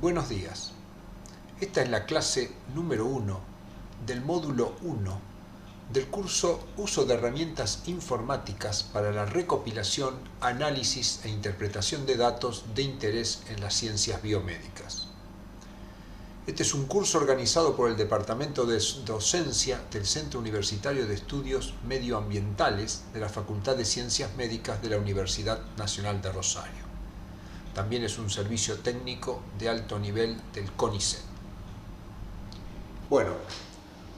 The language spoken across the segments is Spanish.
Buenos días. Esta es la clase número 1 del módulo 1 del curso Uso de herramientas informáticas para la recopilación, análisis e interpretación de datos de interés en las ciencias biomédicas. Este es un curso organizado por el Departamento de Docencia del Centro Universitario de Estudios Medioambientales de la Facultad de Ciencias Médicas de la Universidad Nacional de Rosario. También es un servicio técnico de alto nivel del CONICET. Bueno,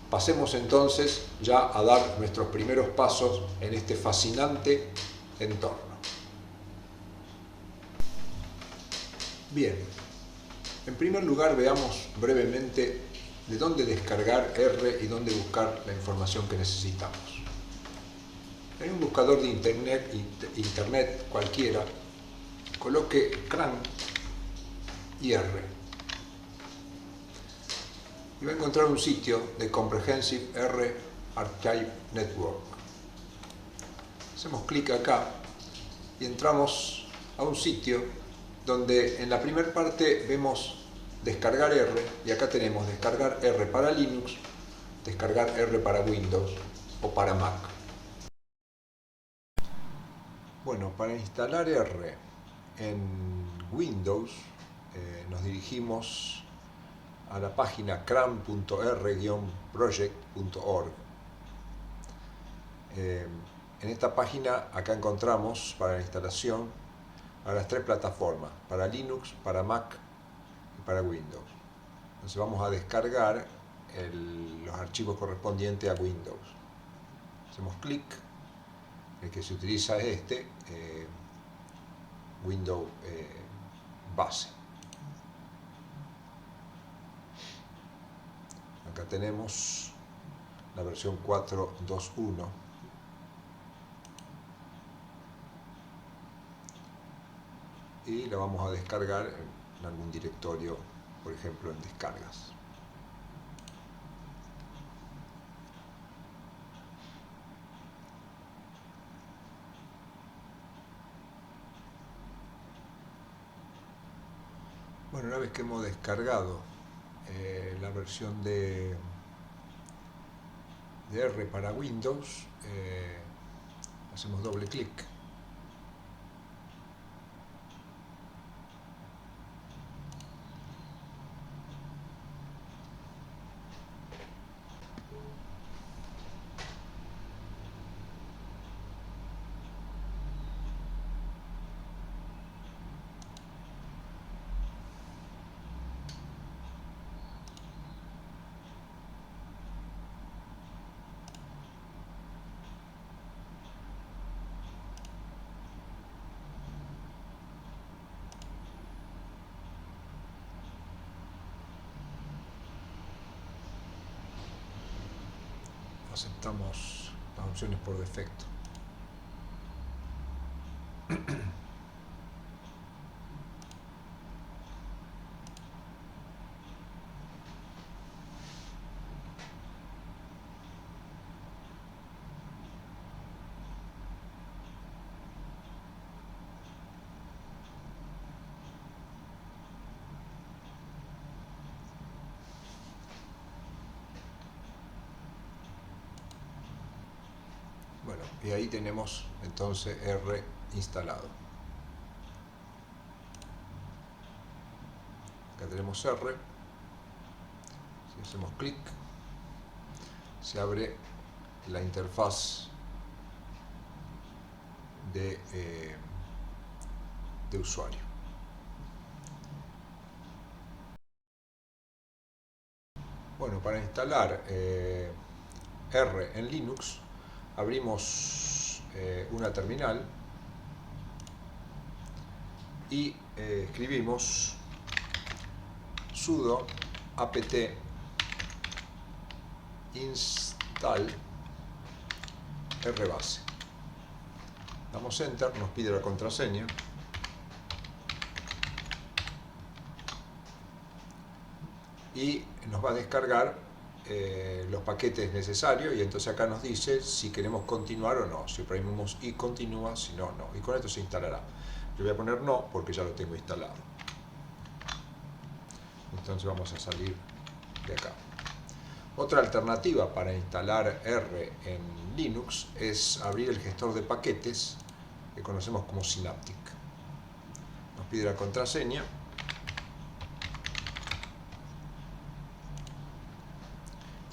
pasemos entonces ya a dar nuestros primeros pasos en este fascinante entorno. Bien, en primer lugar veamos brevemente de dónde descargar R y dónde buscar la información que necesitamos. En un buscador de internet cualquiera, coloque CRAN y R. Y va a encontrar un sitio de Comprehensive R Archive Network. Hacemos clic acá y entramos a un sitio donde en la primera parte vemos descargar R, y acá tenemos descargar R para Linux, descargar R para Windows o para Mac. Bueno, para instalar R en Windows nos dirigimos a la página cran.r-project.org. En esta página acá encontramos para la instalación a las tres plataformas, para Linux, para Mac y para Windows. Entonces vamos a descargar los archivos correspondientes a Windows. Hacemos clic, el que se utiliza es Windows base. Acá tenemos la versión 4.2.1. Y la vamos a descargar en algún directorio, por ejemplo en descargas. Bueno, una vez que hemos descargado la versión de R para Windows, hacemos doble clic. Aceptamos las opciones por defecto. Bueno, y ahí tenemos entonces R instalado. Acá tenemos R. Si hacemos clic, se abre la interfaz de usuario. Bueno, para instalar R en Linux, abrimos una terminal y escribimos sudo apt install rbase. Damos enter, nos pide la contraseña. Y nos va a descargar los paquetes necesarios, y entonces acá nos dice si queremos continuar o no. Si oprimimos y continúa, si no, no. Y con esto se instalará. Yo voy a poner no porque ya lo tengo instalado. Entonces vamos a salir de acá. Otra alternativa para instalar R en Linux es abrir el gestor de paquetes que conocemos como Synaptic. Nos pide la contraseña.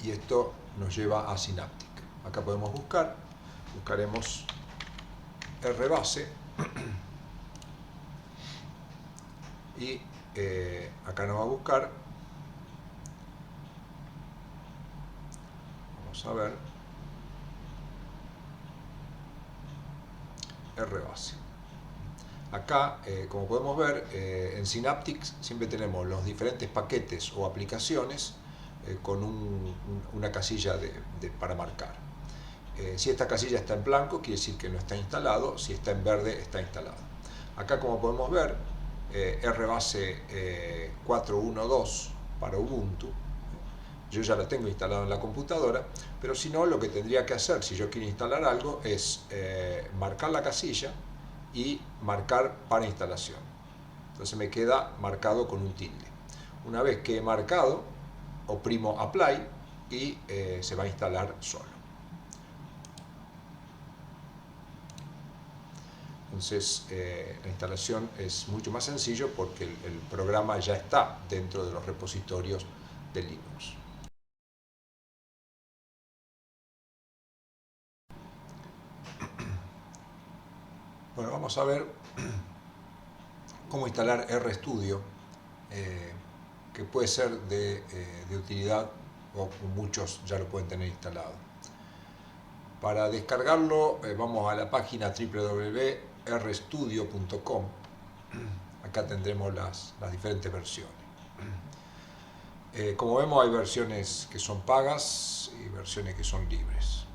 Y esto nos lleva a Synaptic. Acá podemos buscaremos rbase y acá nos va a buscar, vamos a ver, rbase. Acá, como podemos ver, en Synaptic siempre tenemos los diferentes paquetes o aplicaciones con una casilla para marcar. Si esta casilla está en blanco, quiere decir que no está instalado. Si está en verde, está instalado. Acá, como podemos ver, rbase 412 para Ubuntu. Yo ya la tengo instalado en la computadora, pero si no, lo que tendría que hacer si yo quiero instalar algo es marcar la casilla y marcar para instalación. Entonces me queda marcado con un tilde. Una vez que he marcado, oprimo Apply y se va a instalar solo. Entonces la instalación es mucho más sencillo porque el programa ya está dentro de los repositorios de Linux. Bueno, vamos a ver cómo instalar RStudio, que puede ser de utilidad, o muchos ya lo pueden tener instalado. Para descargarlo vamos a la página www.rstudio.com. Acá tendremos las diferentes versiones. Como vemos, hay versiones que son pagas y versiones que son libres.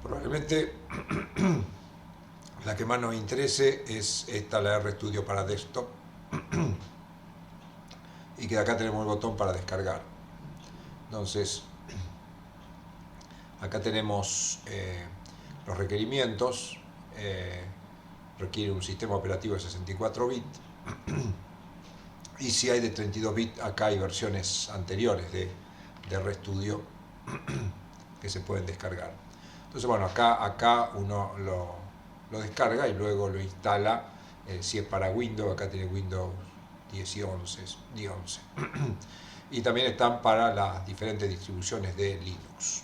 Probablemente la que más nos interese es esta, la RStudio para desktop, y que acá tenemos el botón para descargar. Entonces, acá tenemos los requerimientos. Requiere un sistema operativo de 64 bits, y si hay de 32 bits, acá hay versiones anteriores de RStudio que se pueden descargar. Entonces, bueno, acá uno lo descarga y luego lo instala. Si es para Windows, acá tiene Windows 10 y 11. Y también están para las diferentes distribuciones de Linux.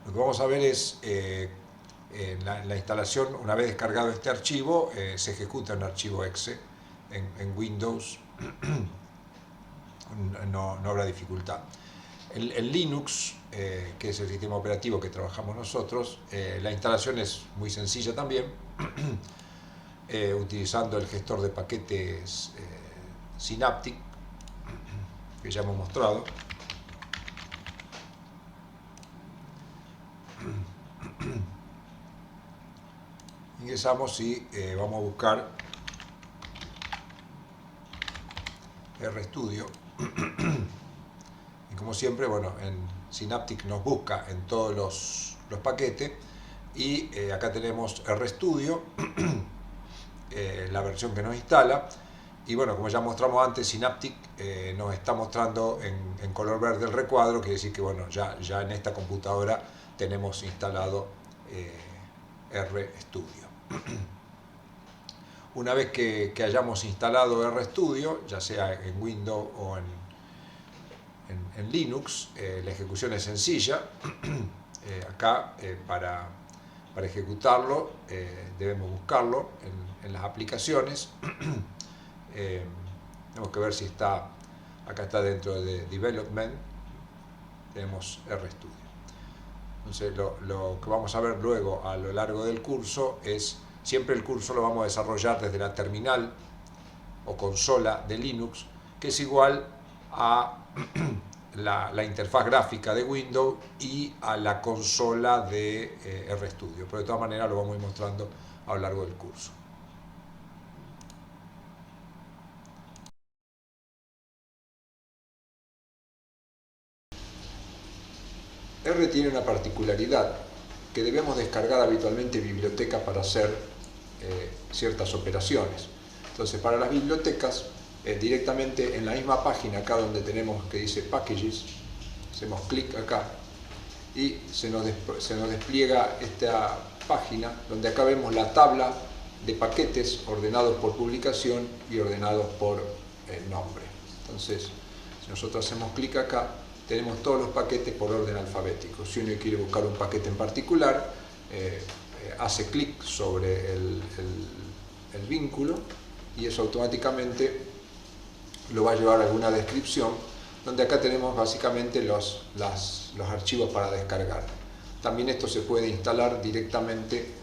Lo que vamos a ver es la instalación. Una vez descargado este archivo, se ejecuta un archivo exe en Windows. No habrá dificultad. En Linux, que es el sistema operativo que trabajamos nosotros, la instalación es muy sencilla también, utilizando el gestor de paquetes Synaptic, que ya hemos mostrado. Ingresamos y vamos a buscar RStudio. Y como siempre, bueno, en Synaptic nos busca en todos los paquetes, y acá tenemos RStudio, la versión que nos instala. Y bueno, como ya mostramos antes, Synaptic nos está mostrando en color verde el recuadro. Quiere decir que bueno, ya en esta computadora tenemos instalado RStudio. Una vez que hayamos instalado RStudio, ya sea en Windows o en Linux, la ejecución es sencilla. Acá para ejecutarlo debemos buscarlo en las aplicaciones. Tenemos que ver si está, acá está dentro de Development, tenemos RStudio. Entonces lo que vamos a ver luego a lo largo del curso es, siempre el curso lo vamos a desarrollar desde la terminal o consola de Linux, que es igual a la interfaz gráfica de Windows y a la consola de RStudio, pero de todas maneras lo vamos a ir mostrando a lo largo del curso. R tiene una particularidad, que debemos descargar habitualmente bibliotecas para hacer ciertas operaciones. Entonces, para las bibliotecas directamente en la misma página, acá donde tenemos que dice Packages, hacemos clic acá y se nos despliega esta página donde acá vemos la tabla de paquetes ordenados por publicación y ordenados por nombre. Entonces, si nosotros hacemos clic acá, tenemos todos los paquetes por orden alfabético. Si uno quiere buscar un paquete en particular, hace clic sobre el vínculo y eso automáticamente lo va a llevar a alguna descripción, donde acá tenemos básicamente los archivos para descargar. También esto se puede instalar directamente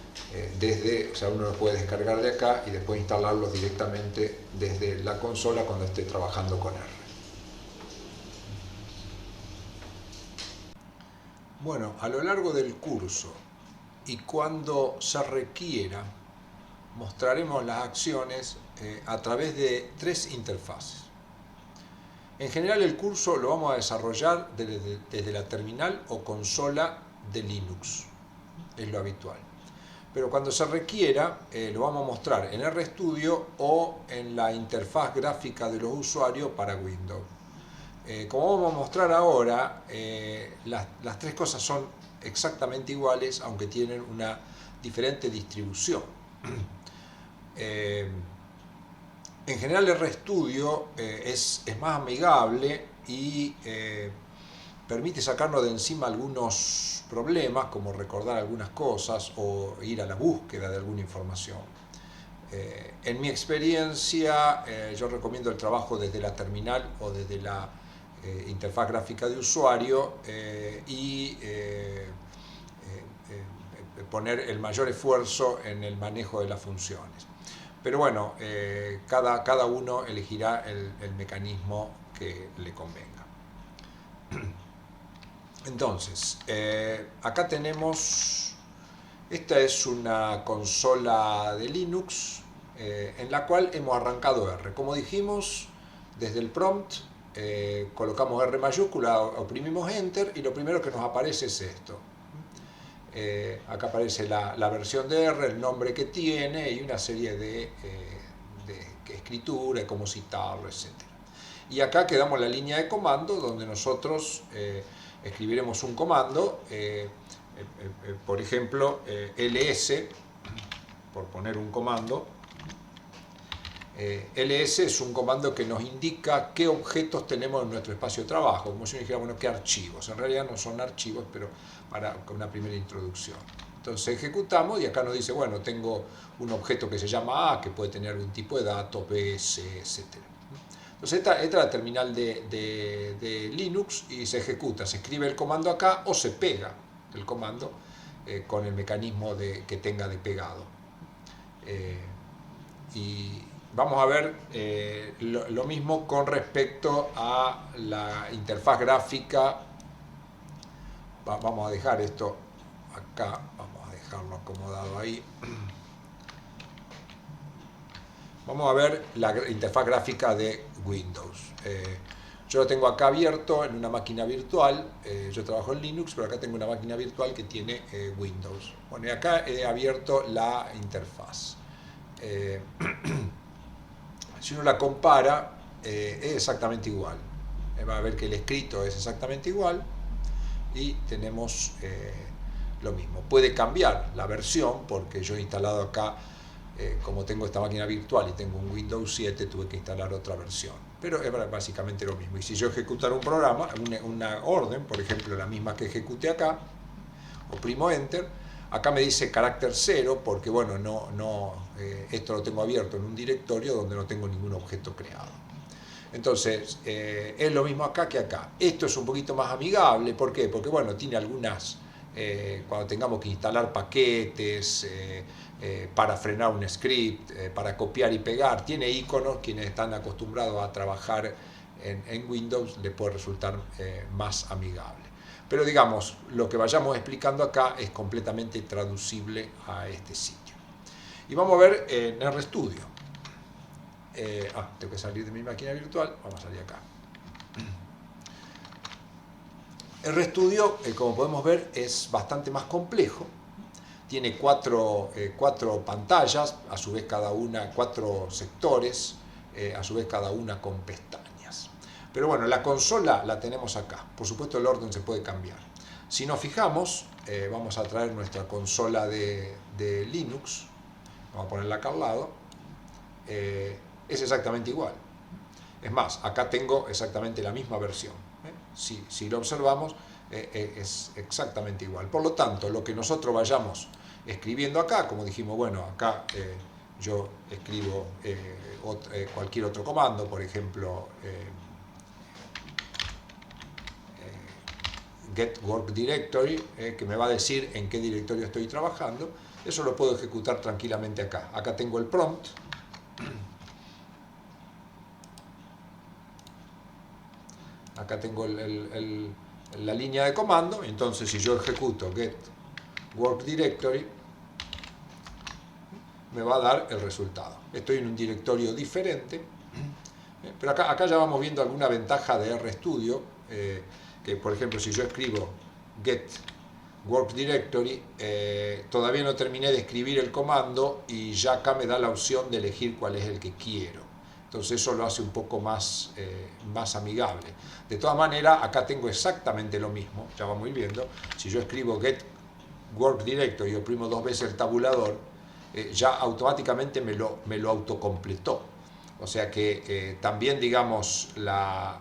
o sea, uno lo puede descargar de acá y después instalarlo directamente desde la consola cuando esté trabajando con R. Bueno, a lo largo del curso y cuando se requiera, mostraremos las acciones a través de 3 interfaces. En general el curso lo vamos a desarrollar desde la terminal o consola de Linux, es lo habitual. Pero cuando se requiera, lo vamos a mostrar en RStudio o en la interfaz gráfica de los usuarios para Windows. Como vamos a mostrar ahora, las 3 cosas son exactamente iguales, aunque tienen una diferente distribución. En general RStudio es más amigable y permite sacarnos de encima algunos problemas, como recordar algunas cosas o ir a la búsqueda de alguna información. En mi experiencia, yo recomiendo el trabajo desde la terminal o desde la interfaz gráfica de usuario y poner el mayor esfuerzo en el manejo de las funciones. Pero bueno, cada uno elegirá el mecanismo que le convenga. Entonces, acá tenemos, esta es una consola de Linux en la cual hemos arrancado R. Como dijimos, desde el prompt colocamos R mayúscula, oprimimos Enter y lo primero que nos aparece es esto. Acá aparece la versión de R, el nombre que tiene y una serie de escritura, cómo citarlo, etc. Y acá quedamos la línea de comando donde nosotros escribiremos un comando, por ejemplo, ls, por poner un comando. ls es un comando que nos indica qué objetos tenemos en nuestro espacio de trabajo, como si uno dijera, bueno, qué archivos. En realidad no son archivos, pero para una primera introducción. Entonces ejecutamos y acá nos dice, bueno, tengo un objeto que se llama A, que puede tener algún tipo de datos, B, C, etc. Entonces esta es la terminal de Linux y se ejecuta, se escribe el comando acá o se pega el comando con el mecanismo que tenga de pegado. Y vamos a ver lo mismo con respecto a la interfaz gráfica. Vamos a dejar esto acá, vamos a dejarlo acomodado ahí. Vamos a ver la interfaz gráfica de Windows. Yo lo tengo acá abierto en una máquina virtual. Yo trabajo en Linux, pero acá tengo una máquina virtual que tiene Windows. Bueno, y acá he abierto la interfaz. Si uno la compara, es exactamente igual. Va a ver que el escrito es exactamente igual y tenemos lo mismo. Puede cambiar la versión porque yo he instalado acá, como tengo esta máquina virtual y tengo un Windows 7, tuve que instalar otra versión. Pero es básicamente lo mismo. Y si yo ejecutara un programa, una orden, por ejemplo la misma que ejecute acá, oprimo Enter, acá me dice carácter 0 porque bueno, esto lo tengo abierto en un directorio donde no tengo ningún objeto creado. Entonces, es lo mismo acá que acá. Esto es un poquito más amigable. ¿Por qué? Porque bueno, tiene algunas, cuando tengamos que instalar paquetes, para frenar un script, para copiar y pegar, tiene iconos. Quienes están acostumbrados a trabajar en Windows le puede resultar más amigable. Pero digamos, lo que vayamos explicando acá es completamente traducible a este sitio. Y vamos a ver en RStudio. Tengo que salir de mi máquina virtual, vamos a salir acá. RStudio, como podemos ver, es bastante más complejo. Tiene cuatro pantallas, a su vez cada una 4 sectores. a su vez cada una con pestañas. Pero bueno, la consola la tenemos acá. Por supuesto el orden se puede cambiar. Si nos fijamos, vamos a traer nuestra consola de Linux, vamos a ponerla acá al lado, es exactamente igual. Es más, acá tengo exactamente la misma versión. Si lo observamos, es exactamente igual. Por lo tanto, lo que nosotros vayamos escribiendo acá, como dijimos, bueno, acá yo escribo cualquier otro comando, por ejemplo, get work directory, que me va a decir en qué directorio estoy trabajando. Eso lo puedo ejecutar tranquilamente acá. Acá tengo el prompt. Acá tengo la línea de comando. Entonces, si yo ejecuto get work directory, me va a dar el resultado. Estoy en un directorio diferente, pero acá ya vamos viendo alguna ventaja de RStudio, que por ejemplo si yo escribo get work directory, todavía no terminé de escribir el comando y ya acá me da la opción de elegir cuál es el que quiero. Entonces eso lo hace un poco más amigable. De todas maneras, acá tengo exactamente lo mismo, ya vamos a ir viendo. Si yo escribo get work directory y oprimo 2 veces el tabulador, ya automáticamente me lo autocompletó. O sea que también, digamos, la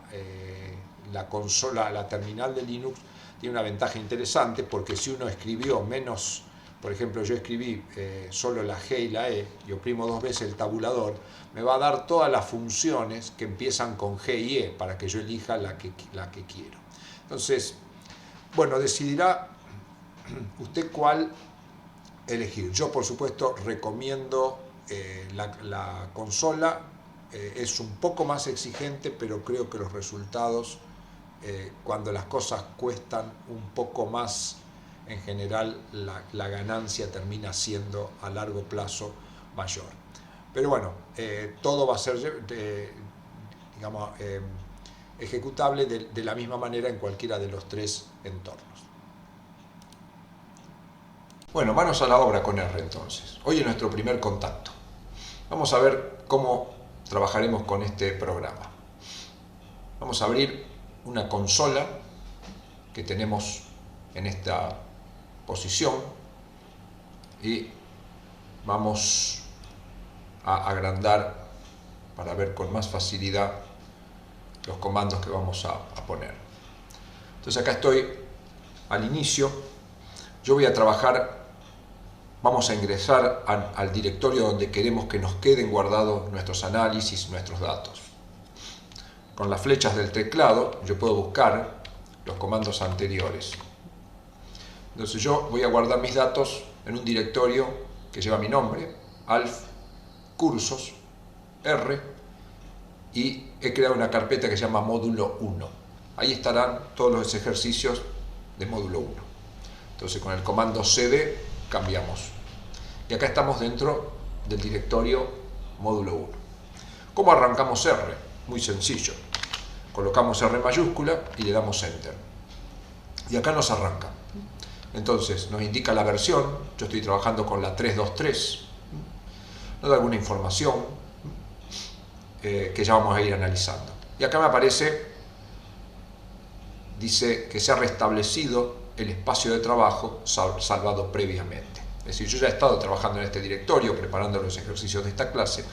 consola, la terminal de Linux tiene una ventaja interesante, porque si uno escribió menos, por ejemplo, yo escribí solo la G y la E y oprimo 2 veces el tabulador, me va a dar todas las funciones que empiezan con G y E para que yo elija la que quiero. Entonces, bueno, decidirá usted cuál elegir. Yo, por supuesto, recomiendo la consola. Es un poco más exigente, pero creo que los resultados, cuando las cosas cuestan un poco más, en general la ganancia termina siendo a largo plazo mayor. Pero bueno, todo va a ser digamos, ejecutable de la misma manera en cualquiera de los 3 entornos. Bueno, manos a la obra con R entonces. Hoy es nuestro primer contacto. Vamos a ver cómo trabajaremos con este programa. Vamos a abrir una consola que tenemos en esta posición y vamos a agrandar para ver con más facilidad los comandos que vamos a poner. Entonces acá estoy al inicio. Yo voy a trabajar. Vamos a ingresar al directorio donde queremos que nos queden guardados nuestros análisis, nuestros datos. Con las flechas del teclado yo puedo buscar los comandos anteriores. Entonces yo voy a guardar mis datos en un directorio que lleva mi nombre, alf, cursos, R, y he creado una carpeta que se llama módulo 1. Ahí estarán todos los ejercicios de módulo 1. Entonces con el comando cd cambiamos. Y acá estamos dentro del directorio módulo 1. ¿Cómo arrancamos R? Muy sencillo. Colocamos R mayúscula y le damos Enter. Y acá nos arranca. Entonces nos indica la versión. Yo estoy trabajando con la 3.2.3. Nos da alguna información que ya vamos a ir analizando. Y acá me aparece, dice que se ha restablecido el espacio de trabajo salvado previamente. Es decir, yo ya he estado trabajando en este directorio, preparando los ejercicios de esta clase,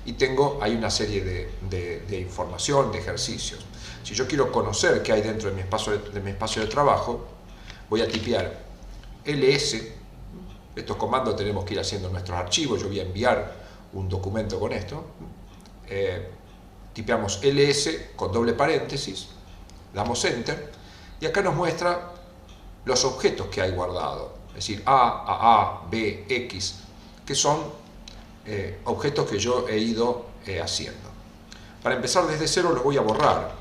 y tengo ahí una serie de información, de ejercicios. Si yo quiero conocer qué hay dentro de mi espacio de trabajo, voy a tipear ls. Estos comandos tenemos que ir haciendo en nuestros archivos. Yo voy a enviar un documento con esto. Tipeamos ls con doble paréntesis, damos Enter, y acá nos muestra los objetos que hay guardados. Es decir, A, B, X, que son objetos que yo he ido haciendo. Para empezar desde cero los voy a borrar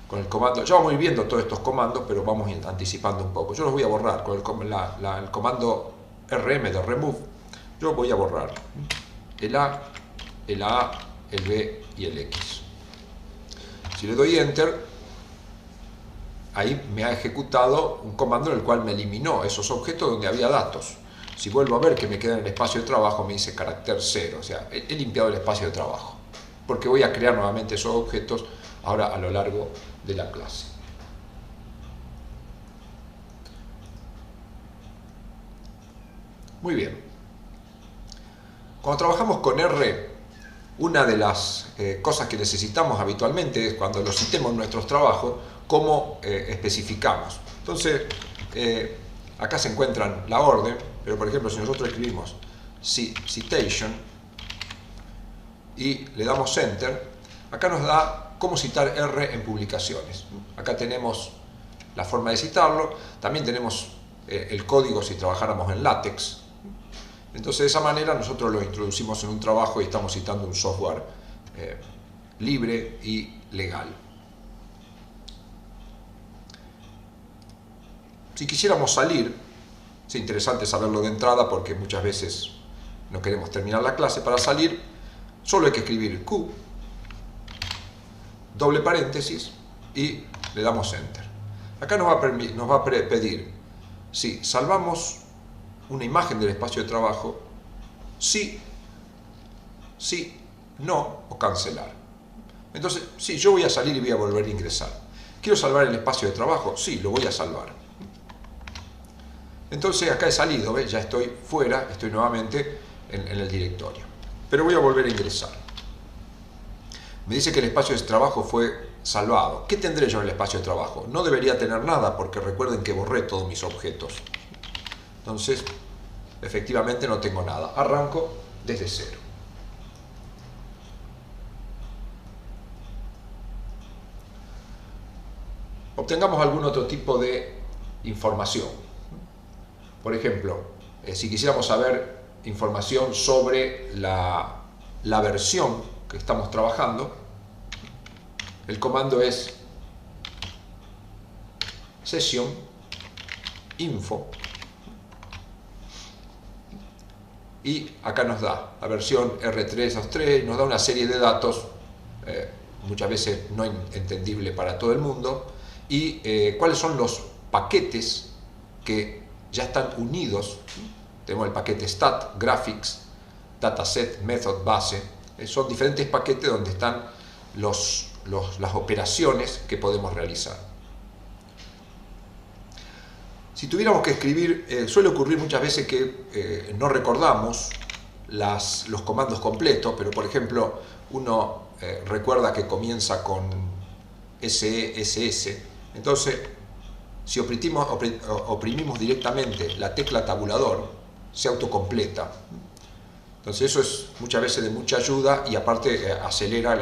con el comando. Ya vamos a ir viendo todos estos comandos, pero vamos anticipando un poco. Yo los voy a borrar con el comando rm de remove. Yo voy a borrar el A, el B y el X. Si le doy Enter, ahí me ha ejecutado un comando en el cual me eliminó esos objetos donde había datos. Si vuelvo a ver que me queda en el espacio de trabajo, me dice carácter 0, o sea, he limpiado el espacio de trabajo. porque voy a crear nuevamente esos objetos ahora a lo largo de la clase. Muy bien. Cuando trabajamos con R, una de las cosas que necesitamos habitualmente es cuando lo citemos en nuestros trabajos, cómo especificamos. Entonces, acá se encuentran la orden, pero por ejemplo si nosotros escribimos citation y le damos enter, acá nos da cómo citar R en publicaciones. Acá tenemos la forma de citarlo, también tenemos el código si trabajáramos en LaTeX. Entonces de esa manera nosotros lo introducimos en un trabajo y estamos citando un software libre y legal. Si quisiéramos salir, es interesante saberlo de entrada porque muchas veces no queremos terminar la clase. Para salir solo hay que escribir Q, doble paréntesis y le damos enter. Acá nos va a pedir si salvamos una imagen del espacio de trabajo, sí, no o cancelar. Entonces, sí, yo voy a salir y voy a volver a ingresar. ¿Quiero salvar el espacio de trabajo? Sí, lo voy a salvar. Entonces acá he salido, ¿ves? Ya estoy fuera, estoy nuevamente en el directorio. Pero voy a volver a ingresar. Me dice que el espacio de trabajo fue salvado. ¿Qué tendré yo en el espacio de trabajo? No debería tener nada porque recuerden que borré todos mis objetos. Entonces, efectivamente no tengo nada. Arranco desde cero. Obtengamos algún otro tipo de información. Por ejemplo, si quisiéramos saber información sobre la versión que estamos trabajando, el comando es session info y acá nos da la versión R323, nos da una serie de datos, muchas veces no entendible para todo el mundo, y cuáles son los paquetes que ya están unidos. Tenemos el paquete stat, graphics, dataset, method, base. Son diferentes paquetes donde están las operaciones que podemos realizar. Si tuviéramos que escribir, suele ocurrir muchas veces que no recordamos los comandos completos, pero por ejemplo uno recuerda que comienza con SE, entonces si oprimimos directamente la tecla tabulador, se autocompleta. Entonces eso es muchas veces de mucha ayuda y aparte acelera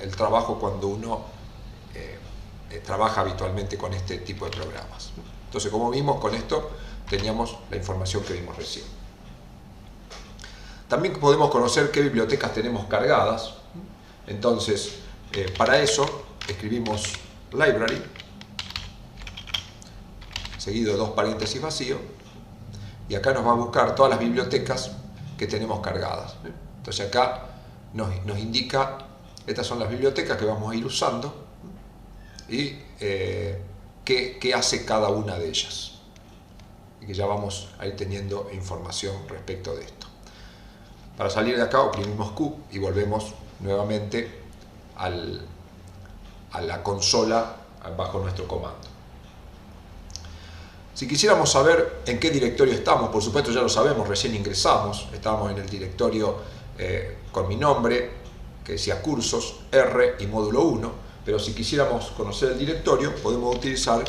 el trabajo cuando uno trabaja habitualmente con este tipo de programas. Entonces, como vimos, con esto teníamos la información que vimos recién. También podemos conocer qué bibliotecas tenemos cargadas. Entonces, para eso escribimos library, seguido de dos paréntesis vacíos, y acá nos va a buscar todas las bibliotecas que tenemos cargadas. Entonces acá nos indica, estas son las bibliotecas que vamos a ir usando y qué hace cada una de ellas. Y que ya vamos a ir teniendo información respecto de esto. Para salir de acá oprimimos Q y volvemos nuevamente a la consola bajo nuestro comando. Si quisiéramos saber en qué directorio estamos, por supuesto ya lo sabemos, recién ingresamos, estábamos en el directorio con mi nombre, que decía cursos, R y módulo 1, pero si quisiéramos conocer el directorio, podemos utilizar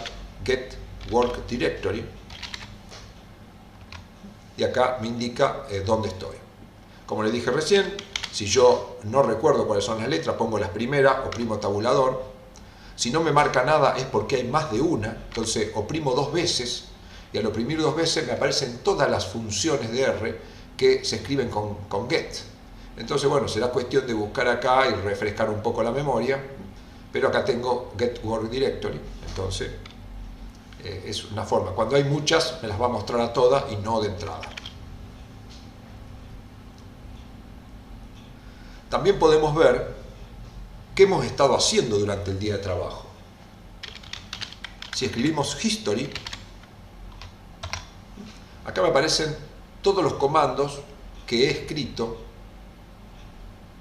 get work directory, y acá me indica dónde estoy. Como les dije recién, si yo no recuerdo cuáles son las letras, pongo las primeras, oprimo tabulador. Si no me marca nada es porque hay más de una, entonces oprimo dos veces y al oprimir dos veces me aparecen todas las funciones de R que se escriben con get. Entonces, bueno, será cuestión de buscar acá y refrescar un poco la memoria, pero acá tengo get work directory, entonces es una forma. Cuando hay muchas me las va a mostrar a todas y no de entrada. También podemos ver qué hemos estado haciendo durante el día de trabajo. Si escribimos history, acá me aparecen todos los comandos que he escrito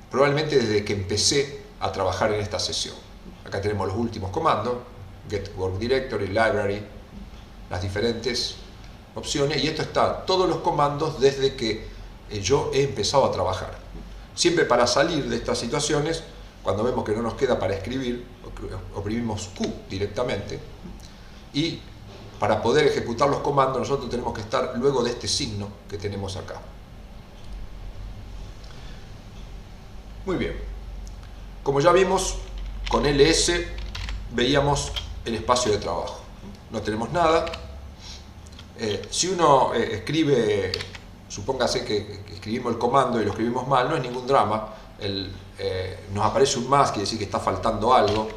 probablemente desde que empecé a trabajar en esta sesión. Acá tenemos los últimos comandos, get work directory, library, las diferentes opciones, y esto está todos los comandos desde que yo he empezado a trabajar. Siempre para salir de estas situaciones, cuando vemos que no nos queda para escribir, oprimimos Q directamente, y para poder ejecutar los comandos nosotros tenemos que estar luego de este signo que tenemos acá. Muy bien. Como ya vimos, con ls veíamos el espacio de trabajo. No tenemos nada. Si uno escribe, supóngase que escribimos el comando y lo escribimos mal, no es ningún drama. Nos aparece un más, quiere decir que está faltando algo.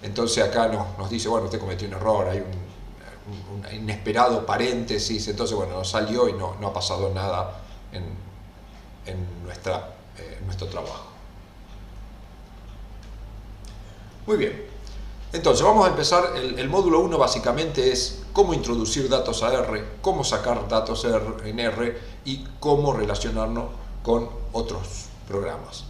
Entonces acá nos dice, bueno, usted cometió un error, hay un inesperado paréntesis, entonces bueno, nos salió y no ha pasado nada en nuestro trabajo. Muy bien, entonces vamos a empezar. El módulo 1 básicamente es cómo introducir datos a R, cómo sacar datos en R y cómo relacionarnos con otros programas.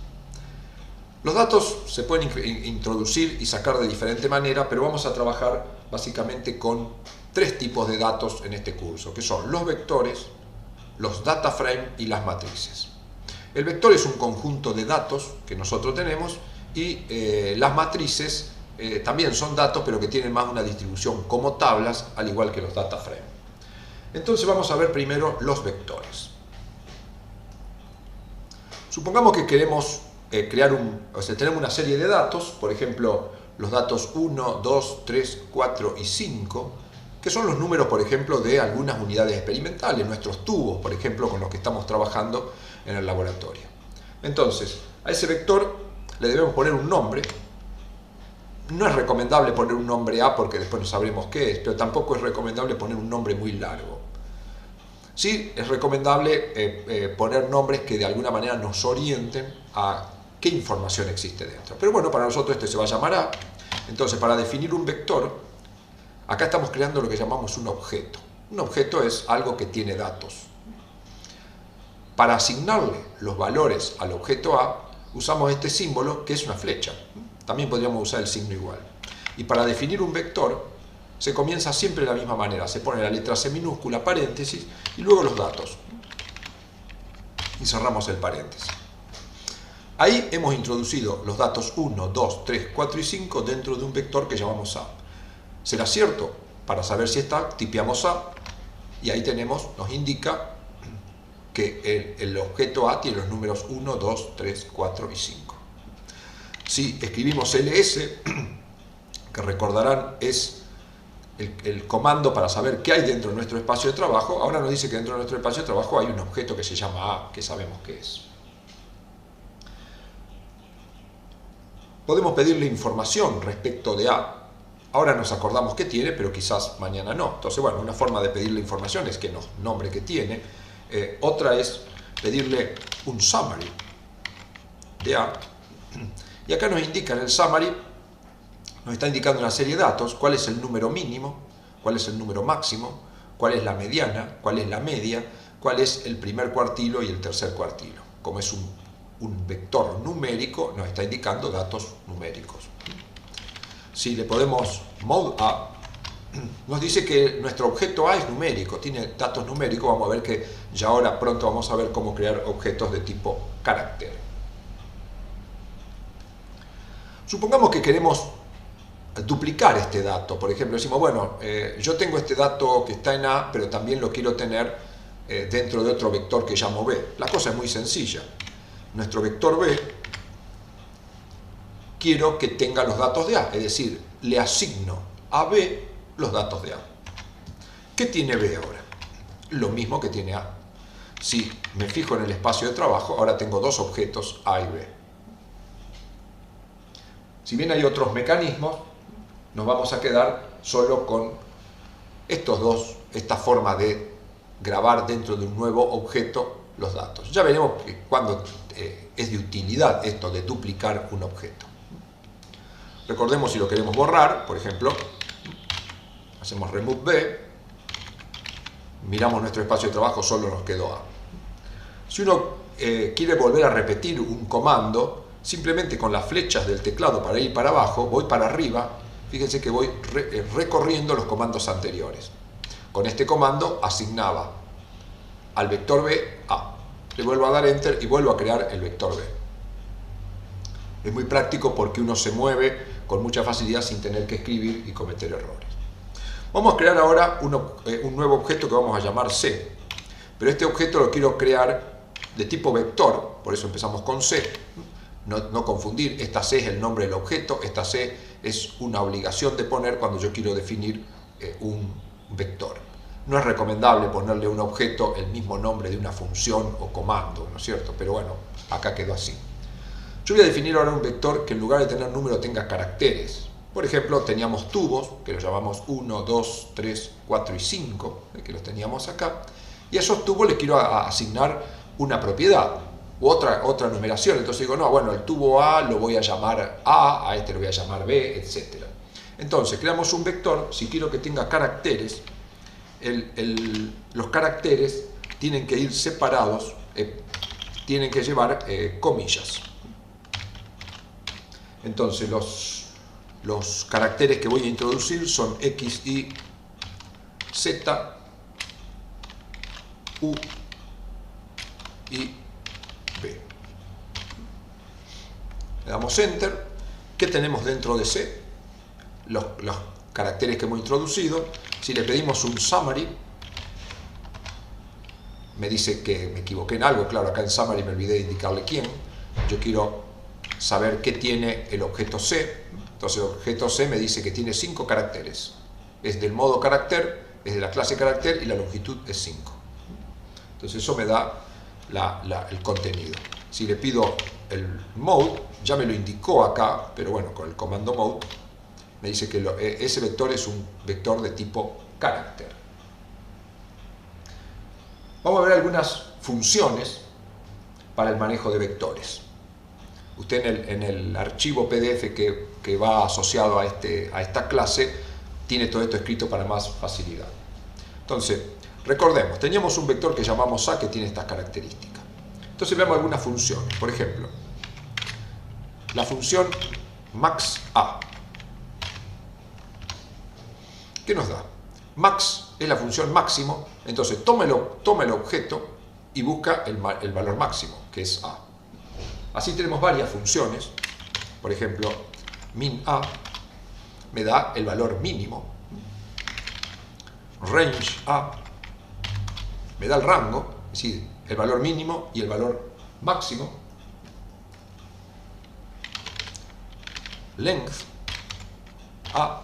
Los datos se pueden introducir y sacar de diferente manera, pero vamos a trabajar básicamente con tres tipos de datos en este curso, que son los vectores, los data frame y las matrices. El vector es un conjunto de datos que nosotros tenemos y las matrices también son datos, pero que tienen más una distribución como tablas, al igual que los data frame. Entonces vamos a ver primero los vectores. Supongamos que queremos tenemos una serie de datos, por ejemplo, los datos 1, 2, 3, 4 y 5, que son los números, por ejemplo, de algunas unidades experimentales, nuestros tubos, por ejemplo, con los que estamos trabajando en el laboratorio. Entonces, a ese vector le debemos poner un nombre. No es recomendable poner un nombre A porque después no sabremos qué es, pero tampoco es recomendable poner un nombre muy largo. Sí, es recomendable poner nombres que de alguna manera nos orienten a qué información existe dentro. Pero bueno, para nosotros este se va a llamar A. Entonces, para definir un vector, acá estamos creando lo que llamamos un objeto. Un objeto es algo que tiene datos. Para asignarle los valores al objeto A, usamos este símbolo que es una flecha. También podríamos usar el signo igual. Y para definir un vector, se comienza siempre de la misma manera. Se pone la letra C minúscula, paréntesis, y luego los datos. Y cerramos el paréntesis. Ahí hemos introducido los datos 1, 2, 3, 4 y 5 dentro de un vector que llamamos A. ¿Será cierto? Para saber si está, tipeamos A, y ahí nos indica que el objeto A tiene los números 1, 2, 3, 4 y 5. Si escribimos ls, que recordarán es el comando para saber qué hay dentro de nuestro espacio de trabajo, ahora nos dice que dentro de nuestro espacio de trabajo hay un objeto que se llama A, que sabemos qué es. Podemos pedirle información respecto de A. Ahora nos acordamos qué tiene, pero quizás mañana no. Entonces, bueno, una forma de pedirle información es que nos nombre qué tiene. Otra es pedirle un summary de A. Y acá nos indica en el summary, nos está indicando una serie de datos, cuál es el número mínimo, cuál es el número máximo, cuál es la mediana, cuál es la media, cuál es el primer cuartilo y el tercer cuartilo. Como es un vector numérico, nos está indicando datos numéricos. Si le podemos mode A, nos dice que nuestro objeto A es numérico, tiene datos numéricos. Vamos a ver que ya ahora pronto vamos a ver cómo crear objetos de tipo carácter. Supongamos que queremos duplicar este dato. Por ejemplo, decimos, bueno, yo tengo este dato que está en A, pero también lo quiero tener dentro de otro vector que llamo B. La cosa es muy sencilla. Nuestro vector B, quiero que tenga los datos de A, es decir, le asigno a B los datos de A. ¿Qué tiene B ahora? Lo mismo que tiene A. Si me fijo en el espacio de trabajo, ahora tengo dos objetos A y B. Si bien hay otros mecanismos, nos vamos a quedar solo con esta forma de grabar dentro de un nuevo objeto los datos. Ya veremos cuándo es de utilidad esto de duplicar un objeto. Recordemos si lo queremos borrar, por ejemplo, hacemos remove B, miramos nuestro espacio de trabajo, solo nos quedó A. Si uno quiere volver a repetir un comando, simplemente con las flechas del teclado para ir para abajo, voy para arriba, fíjense que voy recorriendo los comandos anteriores. Con este comando asignaba al vector B A. Le vuelvo a dar Enter y vuelvo a crear el vector B. Es muy práctico porque uno se mueve con mucha facilidad sin tener que escribir y cometer errores. Vamos a crear ahora un nuevo objeto que vamos a llamar C. Pero este objeto lo quiero crear de tipo vector, por eso empezamos con C. No confundir, esta C es el nombre del objeto, esta C es una obligación de poner cuando yo quiero definir un vector. No es recomendable ponerle a un objeto el mismo nombre de una función o comando, ¿no es cierto? Pero bueno, acá quedó así. Yo voy a definir ahora un vector que en lugar de tener número tenga caracteres. Por ejemplo, teníamos tubos, que los llamamos 1, 2, 3, 4 y 5, que los teníamos acá. Y a esos tubos les quiero asignar una propiedad u otra numeración. Entonces digo, no, bueno, el tubo A lo voy a llamar A este lo voy a llamar B, etc. Entonces, creamos un vector. Si quiero que tenga caracteres, los caracteres tienen que ir separados, tienen que llevar comillas. Entonces, los caracteres que voy a introducir son X, Y, Z, U y B. Le damos Enter. ¿Qué tenemos dentro de C? Los caracteres que hemos introducido. Si le pedimos un summary, me dice que me equivoqué en algo. Claro, acá en summary me olvidé de indicarle quién. Yo quiero saber qué tiene el objeto C. Entonces el objeto C me dice que tiene 5 caracteres. Es del modo carácter, es de la clase carácter y la longitud es 5. Entonces eso me da el contenido. Si le pido el mode, ya me lo indicó acá, pero bueno, con el comando mode me dice que ese vector es un vector de tipo carácter. Vamos a ver algunas funciones para el manejo de vectores. Usted en el archivo PDF que va asociado a esta clase tiene todo esto escrito para más facilidad. Entonces, recordemos, teníamos un vector que llamamos A que tiene estas características. Entonces veamos algunas funciones. Por ejemplo, la función maxA. ¿Qué nos da? Max es la función máximo, entonces toma el objeto y busca el valor máximo, que es A. Así tenemos varias funciones. Por ejemplo, min_a me da el valor mínimo. Range_a me da el rango, es decir, el valor mínimo y el valor máximo. Length_a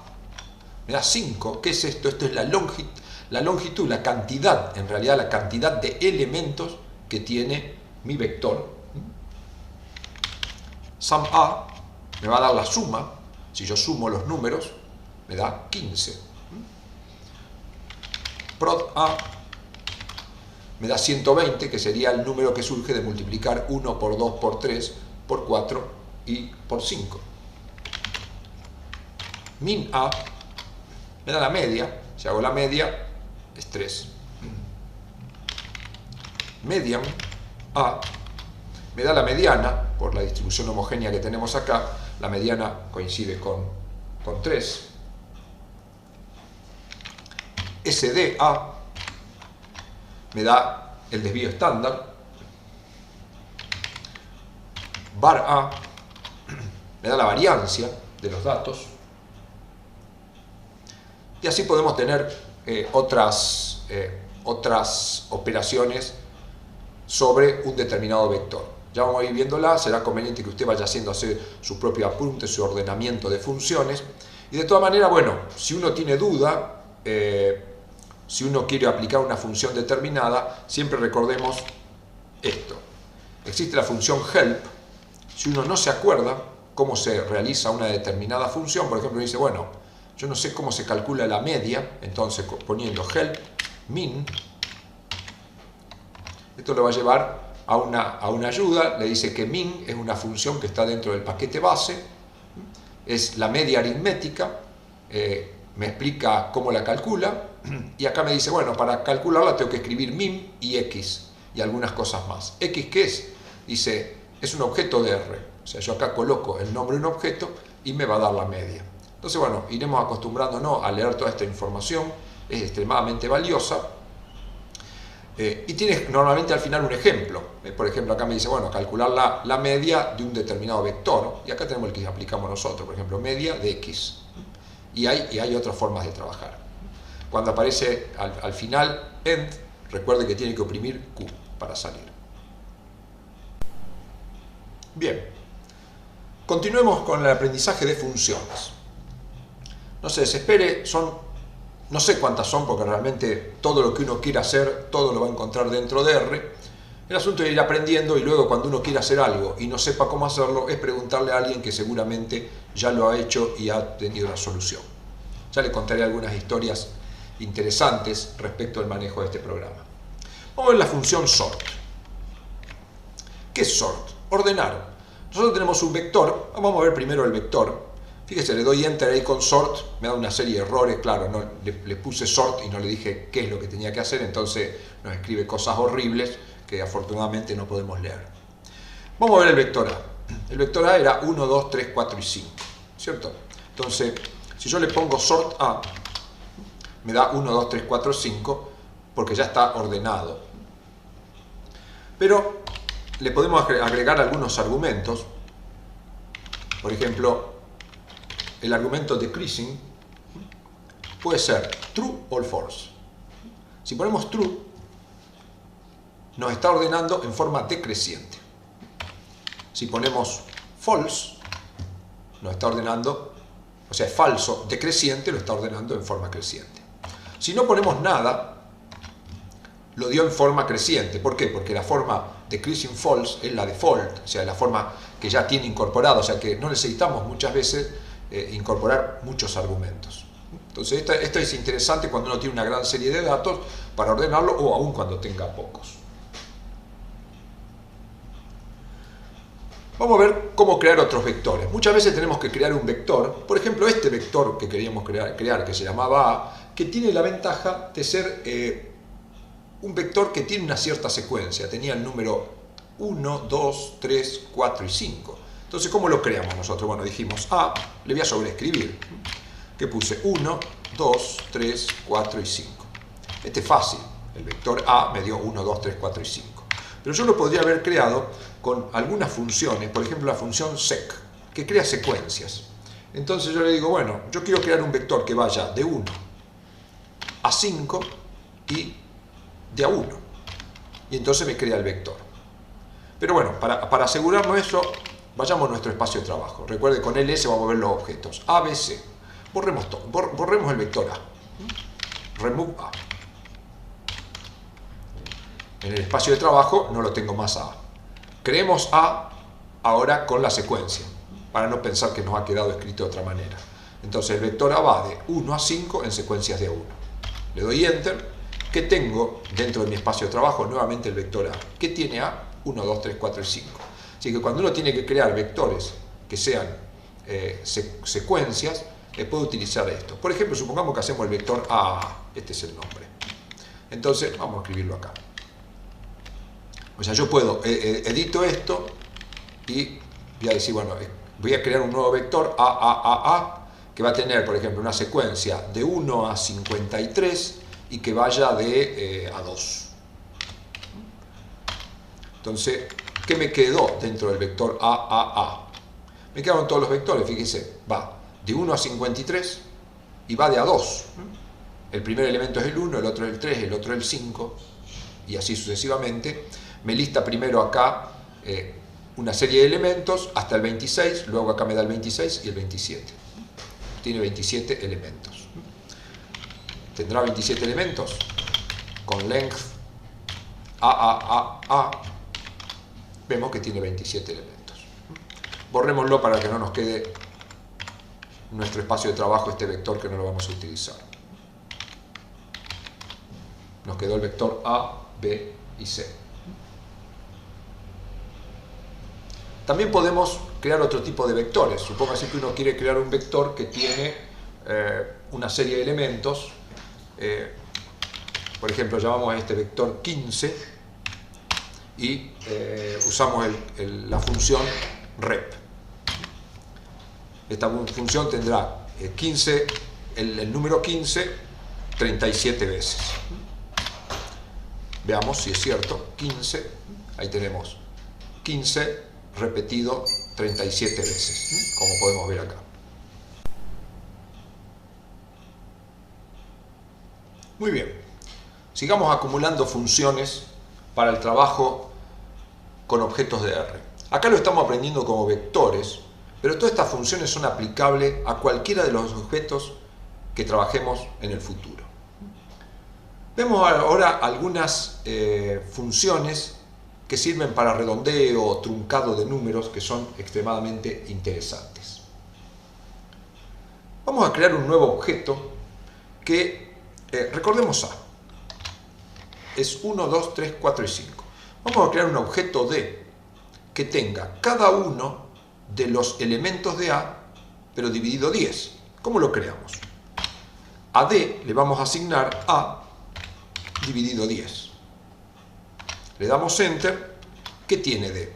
me da 5. ¿Qué es esto? Esto es la longitud, la cantidad, en realidad la cantidad de elementos que tiene mi vector. SumA me va a dar la suma. Si yo sumo los números, me da 15. ProdA me da 120, que sería el número que surge de multiplicar 1 por 2 por 3 por 4 y por 5. MinA me da la media. Si hago la media, es 3. Median_a me da la mediana, por la distribución homogénea que tenemos acá. La mediana coincide con 3. SDA me da el desvío estándar. VAR_a me da la variancia de los datos. Y así podemos tener otras operaciones sobre un determinado vector. Ya vamos a ir viéndola. Será conveniente que usted vaya haciendo su propio apunte, su ordenamiento de funciones. Y de todas maneras, bueno, si uno tiene duda, si uno quiere aplicar una función determinada, siempre recordemos esto. Existe la función help. Si uno no se acuerda cómo se realiza una determinada función, por ejemplo, dice, bueno, yo no sé cómo se calcula la media, entonces poniendo help min, esto lo va a llevar a una ayuda. Le dice que min es una función que está dentro del paquete base, es la media aritmética, me explica cómo la calcula, y acá me dice, bueno, para calcularla tengo que escribir min y x, y algunas cosas más. ¿X qué es? Dice, es un objeto de R. O sea, yo acá coloco el nombre de un objeto y me va a dar la media. Entonces, bueno, iremos acostumbrándonos a leer toda esta información. Es extremadamente valiosa. Y tienes normalmente al final un ejemplo. Por ejemplo, acá me dice, bueno, calcular la media de un determinado vector. Y acá tenemos el que aplicamos nosotros, por ejemplo, media de X. Y hay otras formas de trabajar. Cuando aparece al final end, recuerde que tiene que oprimir Q para salir. Bien, continuemos con el aprendizaje de funciones. No se desespere, no sé cuántas son, porque realmente todo lo que uno quiera hacer, todo lo va a encontrar dentro de R. El asunto es ir aprendiendo y luego cuando uno quiera hacer algo y no sepa cómo hacerlo, es preguntarle a alguien que seguramente ya lo ha hecho y ha tenido la solución. Ya le contaré algunas historias interesantes respecto al manejo de este programa. Vamos a ver la función sort. ¿Qué es sort? Ordenar. Nosotros tenemos un vector, vamos a ver primero el vector. Fíjese, le doy enter ahí con sort, me da una serie de errores, claro, no, le puse sort y no le dije qué es lo que tenía que hacer, entonces nos escribe cosas horribles que afortunadamente no podemos leer. Vamos a ver el vector A. El vector A era 1, 2, 3, 4 y 5, ¿cierto? Entonces, si yo le pongo sort A, me da 1, 2, 3, 4, 5, porque ya está ordenado. Pero le podemos agregar algunos argumentos. Por ejemplo, el argumento decreasing puede ser true o false. Si ponemos true, nos está ordenando en forma decreciente. Si ponemos false, nos está ordenando, o sea, es falso, decreciente, lo está ordenando en forma creciente. Si no ponemos nada, lo dio en forma creciente. ¿Por qué? Porque la forma decreasing false es la default, o sea, la forma que ya tiene incorporada, o sea que no necesitamos muchas veces incorporar muchos argumentos. Entonces esto es interesante cuando uno tiene una gran serie de datos para ordenarlo o aún cuando tenga pocos. Vamos a ver cómo crear otros vectores. Muchas veces tenemos que crear un vector, por ejemplo este vector que queríamos crear que se llamaba A, que tiene la ventaja de ser un vector que tiene una cierta secuencia, tenía el número 1, 2, 3, 4 y 5. Entonces, ¿cómo lo creamos nosotros? Bueno, dijimos A, le voy a sobreescribir, que puse 1, 2, 3, 4 y 5. Este es fácil, el vector A me dio 1, 2, 3, 4 y 5. Pero yo lo podría haber creado con algunas funciones, por ejemplo la función sec, que crea secuencias. Entonces yo le digo, bueno, yo quiero crear un vector que vaya de 1 a 5 y de a 1. Y entonces me crea el vector. Pero bueno, para asegurarnos eso, vayamos a nuestro espacio de trabajo. Recuerde, con ls vamos a ver los objetos. A, B, C. Borremos todo. Borremos el vector A. Remove A. En el espacio de trabajo no lo tengo más A. Creemos A ahora con la secuencia, para no pensar que nos ha quedado escrito de otra manera. Entonces el vector A va de 1 a 5 en secuencias de 1. Le doy enter. ¿Qué tengo dentro de mi espacio de trabajo? Nuevamente el vector A. ¿Qué tiene A? 1, 2, 3, 4 y 5. Así que cuando uno tiene que crear vectores que sean secuencias, puede utilizar esto. Por ejemplo, supongamos que hacemos el vector A. Este es el nombre. Entonces, vamos a escribirlo acá. O sea, yo puedo, edito esto y voy a decir, bueno, voy a crear un nuevo vector A, que va a tener, por ejemplo, una secuencia de 1 a 53 y que vaya de a 2. Entonces, ¿qué me quedó dentro del vector A? Me quedaron todos los vectores, fíjese, va de 1 a 53 y va de a 2. El primer elemento es el 1, el otro es el 3, el otro es el 5 y así sucesivamente. Me lista primero acá una serie de elementos hasta el 26, luego acá me da el 26 y el 27. Tiene 27 elementos. ¿Tendrá 27 elementos? Con length A. Vemos que tiene 27 elementos. Borrémoslo para que no nos quede en nuestro espacio de trabajo este vector que no lo vamos a utilizar. Nos quedó el vector A, B y C. También podemos crear otro tipo de vectores. Supóngase que uno quiere crear un vector que tiene una serie de elementos. Por ejemplo, llamamos a este vector 15 y usamos la función rep. Esta función tendrá 15, el número 15 37 veces. Veamos si es cierto. 15, ahí tenemos 15 repetido 37 veces, como podemos ver acá. Muy bien, sigamos acumulando funciones para el trabajo con objetos de R. Acá lo estamos aprendiendo como vectores, pero todas estas funciones son aplicables a cualquiera de los objetos que trabajemos en el futuro. Vemos ahora algunas funciones que sirven para redondeo o truncado de números que son extremadamente interesantes. Vamos a crear un nuevo objeto que, recordemos A, es 1, 2, 3, 4 y 5. Vamos a crear un objeto D que tenga cada uno de los elementos de A, pero dividido 10. ¿Cómo lo creamos? A D le vamos a asignar A dividido 10. Le damos Enter. ¿Qué tiene D?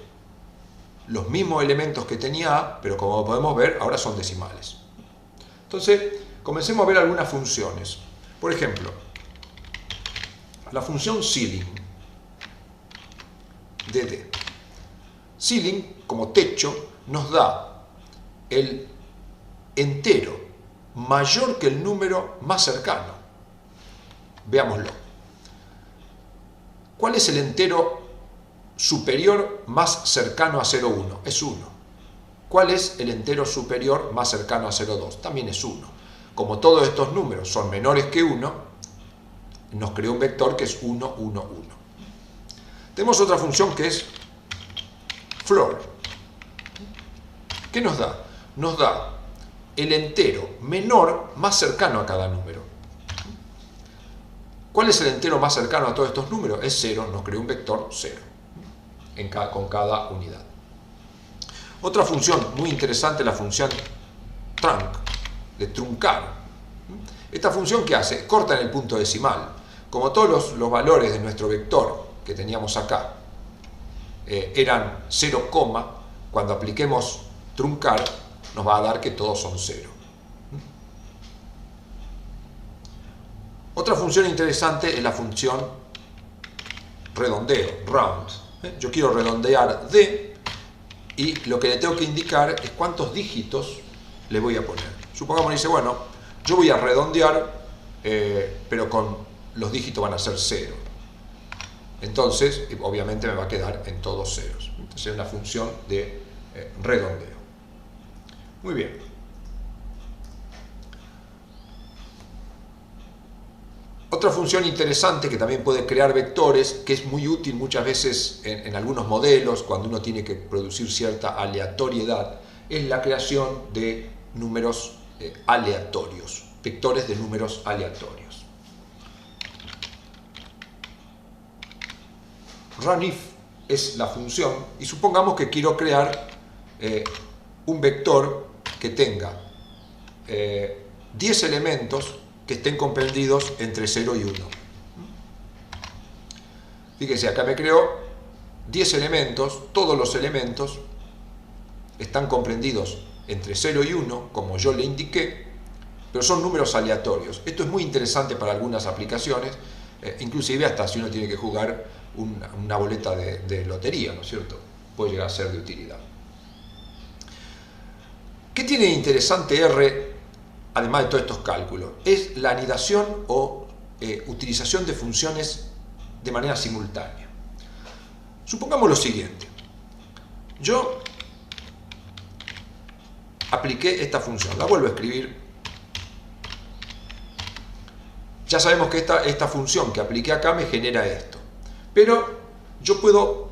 Los mismos elementos que tenía A, pero como podemos ver, ahora son decimales. Entonces, comencemos a ver algunas funciones. Por ejemplo, la función ceiling de D. Ceiling, como techo, nos da el entero mayor que el número más cercano. Veámoslo. ¿Cuál es el entero superior más cercano a 0,1? Es 1. ¿Cuál es el entero superior más cercano a 0,2? También es 1. Como todos estos números son menores que 1, nos creó un vector que es 1, 1, 1. Tenemos otra función que es floor. ¿Qué nos da? Nos da el entero menor más cercano a cada número. ¿Cuál es el entero más cercano a todos estos números? Es 0, nos creó un vector 0 con cada unidad. Otra función muy interesante es la función trunc, de truncar. Esta función, ¿qué hace? Corta en el punto decimal. Como todos los valores de nuestro vector que teníamos acá eran 0, cuando apliquemos truncar nos va a dar que todos son 0. Otra función interesante es la función redondeo, round. Yo quiero redondear D y lo que le tengo que indicar es cuántos dígitos le voy a poner. Supongamos que dice, bueno, yo voy a redondear, pero con los dígitos van a ser 0. Entonces, obviamente me va a quedar en todos ceros. Entonces es una función de redondeo. Muy bien. Otra función interesante que también puede crear vectores, que es muy útil muchas veces en algunos modelos, cuando uno tiene que producir cierta aleatoriedad, es la creación de números aleatorios, vectores de números aleatorios. Runif es la función, y supongamos que quiero crear un vector que tenga 10 elementos que estén comprendidos entre 0 y 1. Fíjense, acá me creo 10 elementos, todos los elementos están comprendidos entre 0 y 1, como yo le indiqué, pero son números aleatorios. Esto es muy interesante para algunas aplicaciones, inclusive hasta si uno tiene que jugar una boleta de lotería, ¿no es cierto? Puede llegar a ser de utilidad. ¿Qué tiene de interesante R, además de todos estos cálculos? Es la anidación o utilización de funciones de manera simultánea. Supongamos lo siguiente. Yo apliqué esta función, la vuelvo a escribir. Ya sabemos que esta función que apliqué acá me genera esto. Pero yo puedo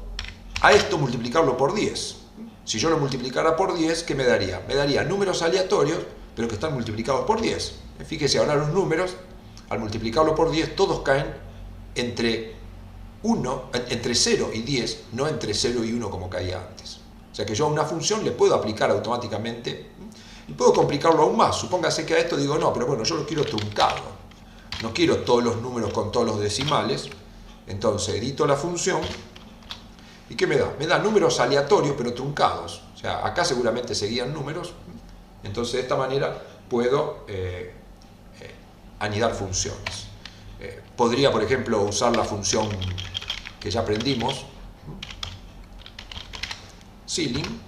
a esto multiplicarlo por 10. Si yo lo multiplicara por 10, ¿qué me daría? Me daría números aleatorios, pero que están multiplicados por 10. Fíjese, ahora los números, al multiplicarlo por 10, todos caen entre 0 y 10, no entre 0 y 1 como caía antes. O sea que yo a una función le puedo aplicar automáticamente y puedo complicarlo aún más. Supóngase que a esto digo, no, pero bueno, yo lo quiero truncado. No quiero todos los números con todos los decimales. Entonces edito la función ¿Y qué me da? Me da números aleatorios pero truncados. O sea, acá seguramente seguían números. Entonces de esta manera puedo anidar funciones. Podría, por ejemplo, usar la función que ya aprendimos, ceiling,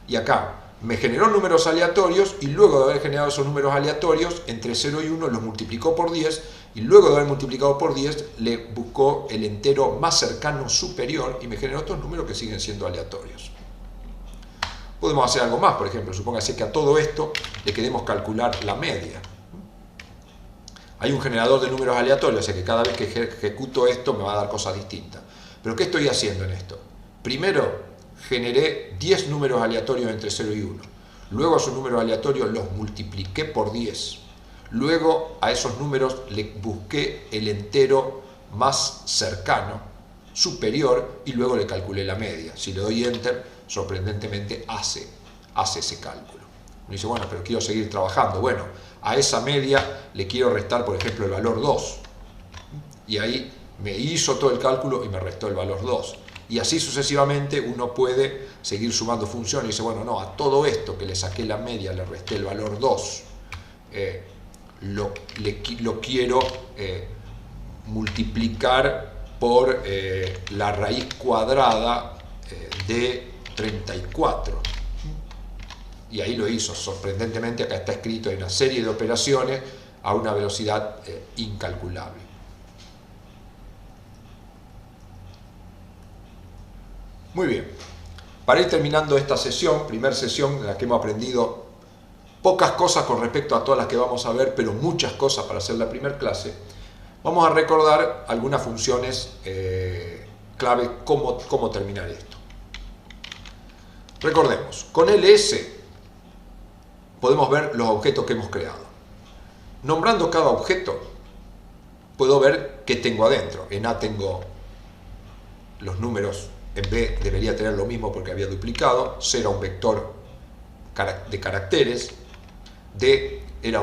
y acá me generó números aleatorios y luego de haber generado esos números aleatorios, entre 0 y 1 los multiplicó por 10 y luego de haber multiplicado por 10 le buscó el entero más cercano superior y me generó otros números que siguen siendo aleatorios. Podemos hacer algo más, por ejemplo, supóngase que a todo esto le queremos calcular la media. Hay un generador de números aleatorios, o sea que cada vez que ejecuto esto me va a dar cosas distintas. Pero ¿qué estoy haciendo en esto? Primero generé 10 números aleatorios entre 0 y 1. Luego a esos números aleatorios los multipliqué por 10. Luego a esos números le busqué el entero más cercano, superior, y luego le calculé la media. Si le doy Enter, sorprendentemente hace ese cálculo. Uno dice, bueno, pero quiero seguir trabajando. Bueno, a esa media le quiero restar, por ejemplo, el valor 2. Y ahí me hizo todo el cálculo y me restó el valor 2. Y así sucesivamente uno puede seguir sumando funciones y dice, bueno, no, a todo esto que le saqué la media, le resté el valor 2, lo quiero multiplicar por la raíz cuadrada de 34. Y ahí lo hizo, sorprendentemente acá está escrito, hay una serie de operaciones a una velocidad incalculable. Muy bien, para ir terminando esta sesión, primera sesión en la que hemos aprendido pocas cosas con respecto a todas las que vamos a ver, pero muchas cosas para hacer la primera clase, vamos a recordar algunas funciones clave, cómo terminar esto. Recordemos, con ls podemos ver los objetos que hemos creado. Nombrando cada objeto, puedo ver qué tengo adentro. En A tengo los números, en B debería tener lo mismo porque había duplicado, C era un vector de caracteres, D era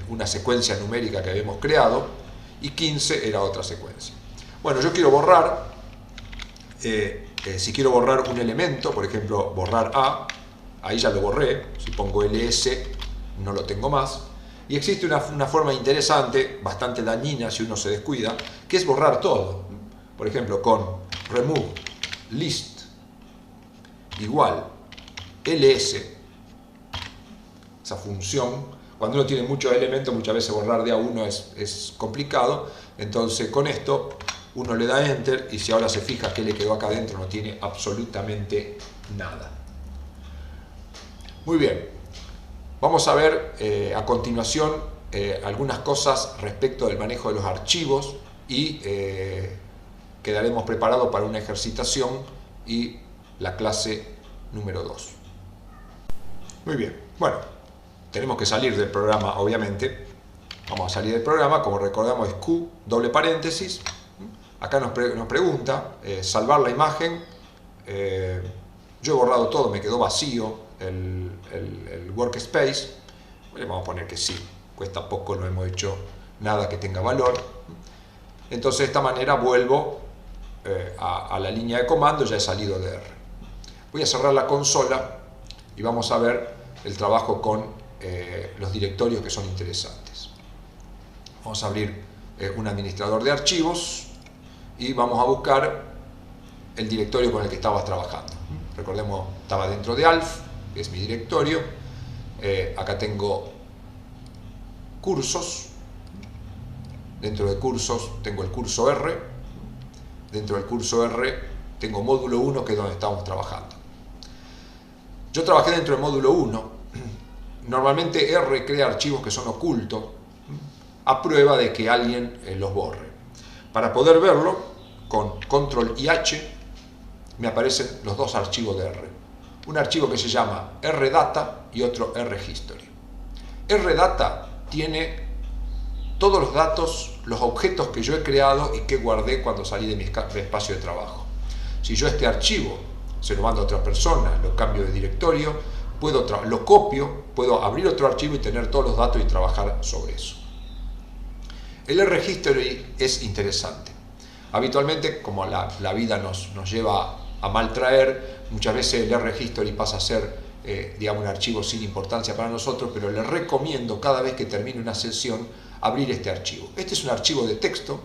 una secuencia numérica que habíamos creado y 15 era otra secuencia. Bueno, yo quiero borrar, si quiero borrar un elemento, por ejemplo, borrar A, ahí ya lo borré, si pongo ls no lo tengo más. Y existe una forma interesante, bastante dañina si uno se descuida, que es borrar todo. Por ejemplo, con remove list igual ls, esa función, cuando uno tiene muchos elementos, muchas veces borrar de a uno es complicado. Entonces con esto uno le da enter y si ahora se fija que le quedó acá adentro no tiene absolutamente nada. Muy bien, vamos a ver a continuación algunas cosas respecto del manejo de los archivos y quedaremos preparados para una ejercitación y la clase número 2. Muy bien, bueno, tenemos que salir del programa obviamente. Vamos a salir del programa, como recordamos es Q, doble paréntesis. Acá nos pregunta, salvar la imagen. Yo he borrado todo, me quedó vacío el workspace. Le vamos a poner que sí, cuesta poco, no hemos hecho nada que tenga valor. Entonces de esta manera vuelvo a la línea de comando, ya he salido de R. Voy a cerrar la consola y vamos a ver el trabajo con los directorios que son interesantes. Vamos a abrir un administrador de archivos y vamos a buscar el directorio con el que estabas trabajando. Recordemos, estaba dentro de ALF, que es mi directorio. Acá tengo cursos. Dentro de cursos tengo el curso R. Dentro del curso R tengo módulo 1, que es donde estamos trabajando. Yo trabajé dentro del módulo 1. Normalmente R crea archivos que son ocultos a prueba de que alguien los borre. Para poder verlo, con control y H me aparecen los dos archivos de R. Un archivo que se llama rdata y otro rhistory. Rdata tiene todos los datos, los objetos que yo he creado y que guardé cuando salí de mi espacio de trabajo. Si yo este archivo se lo mando a otra persona, lo cambio de directorio, lo copio, puedo abrir otro archivo y tener todos los datos y trabajar sobre eso. El rhistory es interesante. Habitualmente, como la vida nos lleva a maltraer, muchas veces el R-History pasa a ser, digamos, un archivo sin importancia para nosotros, pero les recomiendo cada vez que termine una sesión abrir este archivo. Este es un archivo de texto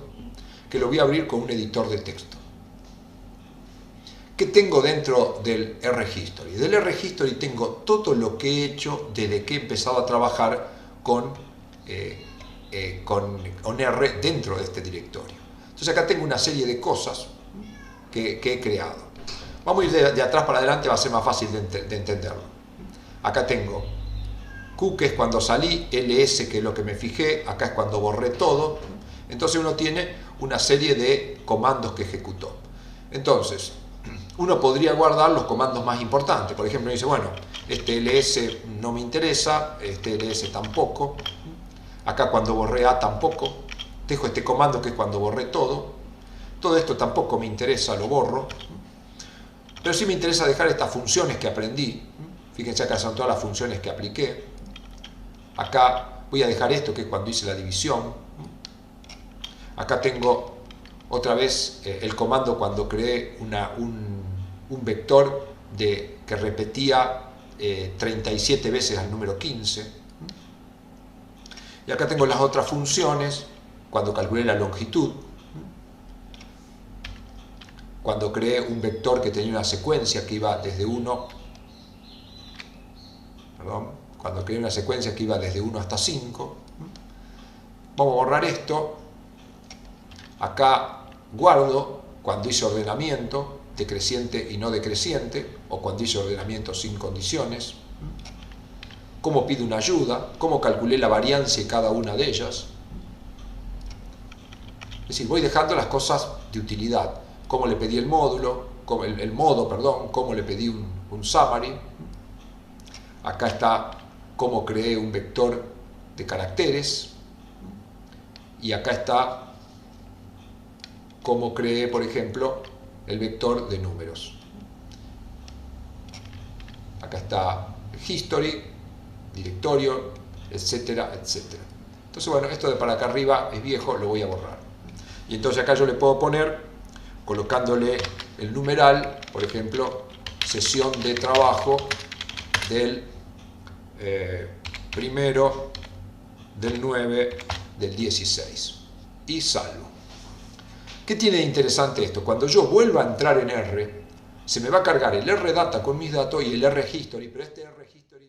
que lo voy a abrir con un editor de texto. ¿Qué tengo dentro del R-History? Del R-History tengo todo lo que he hecho desde que he empezado a trabajar con R dentro de este directorio. Entonces acá tengo una serie de cosas que he creado. Vamos a ir de atrás para adelante, va a ser más fácil de entenderlo. Acá tengo Q, que es cuando salí, LS, que es lo que me fijé, acá es cuando borré todo. Entonces uno tiene una serie de comandos que ejecutó. Entonces, uno podría guardar los comandos más importantes. Por ejemplo, dice, bueno, este ls no me interesa, este ls tampoco. Acá cuando borré A tampoco. Dejo este comando que es cuando borré todo. Todo esto tampoco me interesa, lo borro. Pero sí me interesa dejar estas funciones que aprendí. Fíjense, acá son todas las funciones que apliqué. Acá voy a dejar esto que es cuando hice la división. Acá tengo otra vez el comando cuando creé un vector que repetía 37 veces al número 15. Y acá tengo las otras funciones cuando calculé la longitud, cuando creé un vector que tenía una secuencia que iba desde 1, cuando creé una secuencia que iba desde 1 hasta 5. Vamos a borrar esto. Acá guardo cuando hice ordenamiento decreciente y no decreciente, o cuando hice ordenamiento sin condiciones, cómo pido una ayuda, cómo calculé la variancia de cada una de ellas. Es decir, voy dejando las cosas de utilidad, cómo le pedí el módulo, cómo le pedí un summary. Acá está cómo creé un vector de caracteres, y acá está cómo creé, por ejemplo, el vector de números. Acá está history, directorio, etcétera, etcétera. Entonces, bueno, esto de para acá arriba es viejo, lo voy a borrar. Y entonces acá yo le puedo poner, colocándole el numeral, por ejemplo, sesión de trabajo del 1 del 9 del 16. Y salvo. ¿Qué tiene de interesante esto? Cuando yo vuelva a entrar en R, se me va a cargar el RData con mis datos y el R-History, pero este R-History